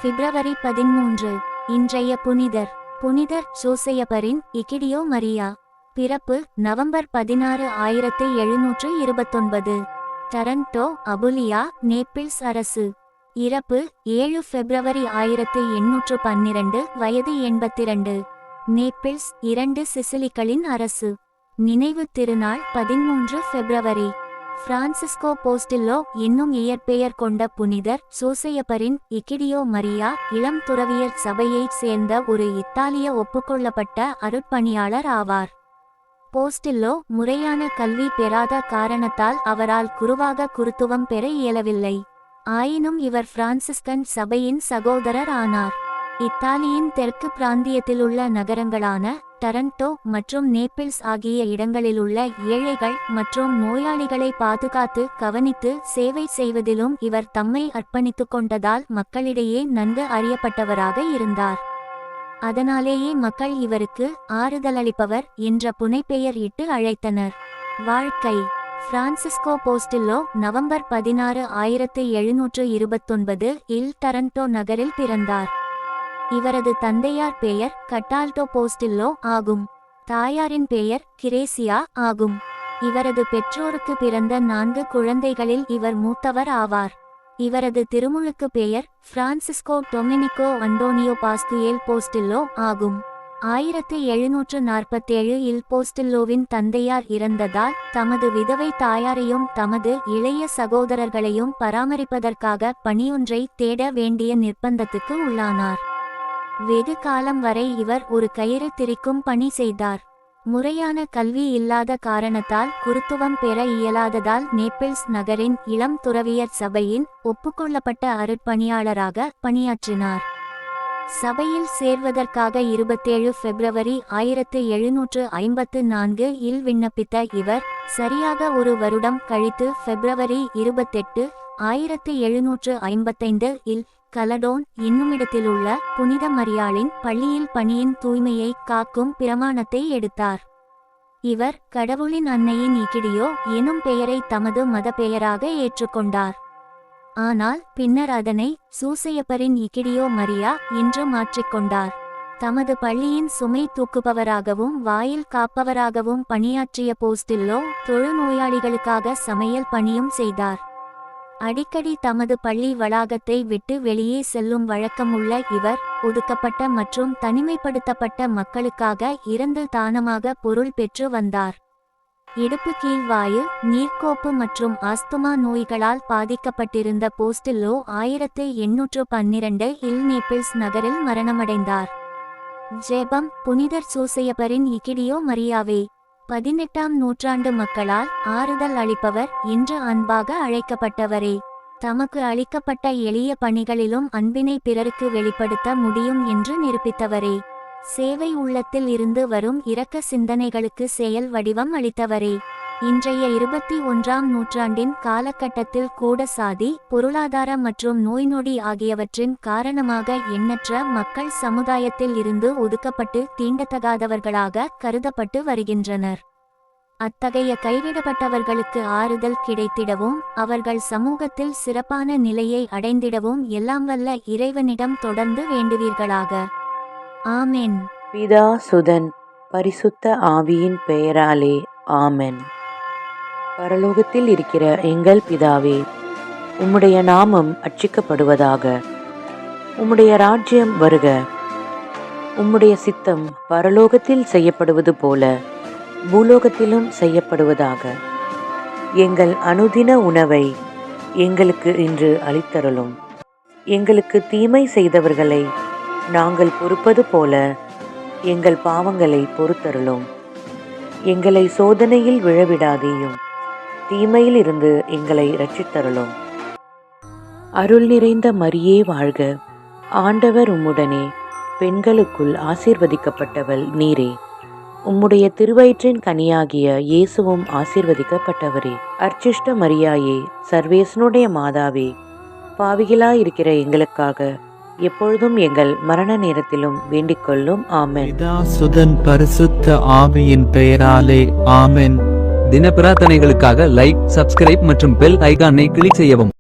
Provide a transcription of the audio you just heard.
பிப்ரவரி 13. இன்றைய புனிதர் புனிதர் சூசையப்பரின் இகிடியோ மரியா. பிறப்பு நவம்பர் 16, 1729. டரண்டோ, அபுலியா, நேப்பிள்ஸ் அரசு. இறப்பு 7 பிப்ரவரி 1812. வயது 82. நேப்பிள்ஸ் 2 சிசிலிகளின் அரசு. நினைவு திருநாள் 13 பிப்ரவரி. பிரான்சிஸ்கோ போஸ்டில்லோ என்னும் இயற்பெயர் கொண்ட புனிதர் சூசையப்பரின் இகிடியோ மரியா இளம் துறவியர் சபையைச் சேர்ந்த ஒரு இத்தாலிய ஒப்புக்கொள்ளப்பட்ட அருட்பணியாளர் ஆவார். போஸ்டில்லோ முறையான கல்வி பெறாத காரணத்தால் அவரால் குருவாக குருத்துவம் பெற இயலவில்லை. ஆயினும் இவர் பிரான்சிஸ்கன் சபையின் சகோதரர் ஆனார். இத்தாலியின் தெற்கு பிராந்தியத்திலுள்ள நகரங்களான டரண்டோ மற்றும் நேப்பிள்ஸ் ஆகிய இடங்களிலுள்ள ஏழைகள் மற்றும் நோயாளிகளை பாதுகாத்து கவனித்து சேவை செய்வதிலும் இவர் தம்மை அர்ப்பணித்துக் கொண்டதால் மக்களிடையே நன்கு அறியப்பட்டவராக இருந்தார். அதனாலேயே மக்கள் இவருக்கு ஆறுதலளிப்பவர் என்ற புனைப்பெயர் இட்டு அழைத்தனர். வாழ்க்கை பிரான்சிஸ்கோ போஸ்டில்லோ நவம்பர் 16, 1729 இல் டரண்டோ நகரில் பிறந்தார். இவரது தந்தையார் பெயர் கட்டால்டோ போஸ்டில்லோ ஆகும். தாயாரின் பெயர் கிரேசியா ஆகும். இவரது பெற்றோருக்கு பிறந்த 4 குழந்தைகளில் இவர் மூத்தவர் ஆவார். இவரது திருமுழுக்கு பெயர் பிரான்சிஸ்கோ டொமினிகோ அண்டோனியோ பாஸ்குயேல் போஸ்டில்லோ ஆகும். 1747 இல் போஸ்டில்லோவின் தந்தையார் இறந்ததால் தமது விதவை தாயாரையும் தமது இளைய சகோதரர்களையும் பராமரிப்பதற்காக பணியொன்றை தேட வேண்டிய நிர்பந்தத்துக்கு உள்ளானார். வெகு காலம் வரை இவர் ஒரு கயிறு திரிக்கும் பணி செய்தார். முறையான கல்வி இல்லாத காரணத்தால் குருத்துவம் பெற இயலாததால் நேப்பிள்ஸ் நகரின் இளம் துறவியர் சபையின் ஒப்புக்கொள்ளப்பட்ட அருட்பணியாளராக பணியாற்றினார். சபையில் சேர்வதற்காக 27 பிப்ரவரி 1754 இல் விண்ணப்பித்த இவர் சரியாக ஒரு வருடம் கழித்து பிப்ரவரி 28, 1755 இல் கலடோன் என்னுமிடத்திலுள்ள புனித மரியாளின் பள்ளியில் பணியின் தூய்மையை காக்கும் பிரமாணத்தை எடுத்தார். இவர் கடவுளின் அன்னையின் இகிடியோ எனும் பெயரை தமது மத பெயராக ஏற்றுக்கொண்டார். ஆனால் பின்னர் அதனை சூசையப்பரின் இகிடியோ மரியா என்று மாற்றிக்கொண்டார். தமது பள்ளியின் சுமை தூக்குபவராகவும் வாயில் காப்பவராகவும் பணியாற்றிய போஸ்டில்லோ தொழுநோயாளிகளுக்காக சமையல் பணியும் செய்தார். அடிக்கடி தமது பள்ளி வளாகத்தை விட்டு வெளியே செல்லும் வழக்கமுள்ள இவர் ஒதுக்கப்பட்ட மற்றும் தனிமைப்படுத்தப்பட்ட மக்களுக்காக இறந்து தானமாக பொருள் பெற்று வந்தார். இடுப்பு கீழ்வாயு, நீர்க்கோப்பு மற்றும் ஆஸ்துமா நோய்களால் பாதிக்கப்பட்டிருந்த போஸ்டில்லோ 1812 இல் நேப்பிள்ஸ் நகரில் மரணமடைந்தார். ஜெபம் புனிதர் சூசையப்பரின் இகிடியோ மரியாவே. 18ஆம் நூற்றாண்டு மக்களால் ஆறுதல் அளிப்பவர் என்று அன்பாக அழைக்கப்பட்டவரே. தமக்கு அளிக்கப்பட்ட எளிய பணிகளிலும் அன்பினை பிறருக்கு வெளிப்படுத்த முடியும் என்று நிரூபித்தவரே. சேவை உள்ளத்தில் இருந்து வரும் இரக்க சிந்தனைகளுக்கு செயல் வடிவம் அளித்தவரே. இன்றைய 21ஆம் நூற்றாண்டின் காலகட்டத்தில் கூட சாதி, பொருளாதார மற்றும் நோய் நொடி ஆகியவற்றின் காரணமாக எண்ணற்ற மக்கள் சமுதாயத்தில் இருந்து ஒதுக்கப்பட்டு தீண்டத்தகாதவர்களாக கருதப்பட்டு வருகின்றனர். அத்தகைய கைவிடப்பட்டவர்களுக்கு ஆறுதல் கிடைத்திடவும் அவர்கள் சமூகத்தில் சிறப்பான நிலையை அடைந்திடவும் எல்லாம் வல்ல இறைவனிடம் தொடர்ந்து வேண்டுவீர்களாக. ஆமென். பிதா சுதன் பரிசுத்த ஆவியின் பெயராலே ஆமென். பரலோகத்தில் இருக்கிற எங்கள் பிதாவே, உம்முடைய நாமம் அர்ச்சிக்கப்படுவதாக. உம்முடைய ராஜ்யம் வருக. உம்முடைய சித்தம் பரலோகத்தில் செய்யப்படுவது போல பூலோகத்திலும் செய்யப்படுவதாக. எங்கள் அனுதின உணவை எங்களுக்கு இன்று அளித்தருளும். எங்களுக்கு தீமை செய்தவர்களை நாங்கள் பொறுப்பது போல எங்கள் பாவங்களை பொறுத்தருளும். எங்களை சோதனையில் விழவிடாதேயும், தீமையில் இருந்து எங்களை இரட்சித்தருளும். அருள் நிறைந்த மரியே வாழ்க. ஆண்டவர் உம்முடனே, பெண்களுக்குள் ஆசீர்வதிக்கப்பட்டவள் நீரே. உம்முடைய திருவயிற்றின் கனியாகிய இயேசுவும் ஆசீர்வதிக்கப்பட்டவரே. அர்ச்சிஷ்ட மரியாயே, சர்வேசனுடைய மாதாவே, பாவிகளாயிருக்கிற எங்களுக்காக எப்பொழுதும் எங்கள் மரண நேரத்திலும் வேண்டிக் கொள்ளும். ஆமென். பிதா சுதன் பரிசுத்த ஆவியின் பெயராலே ஆமென். தின பிரார்த்தனைகளுக்காக லைக், சப்ஸ்கிரைப் மற்றும் பெல் ஐகானை கிளிக் செய்யவும்.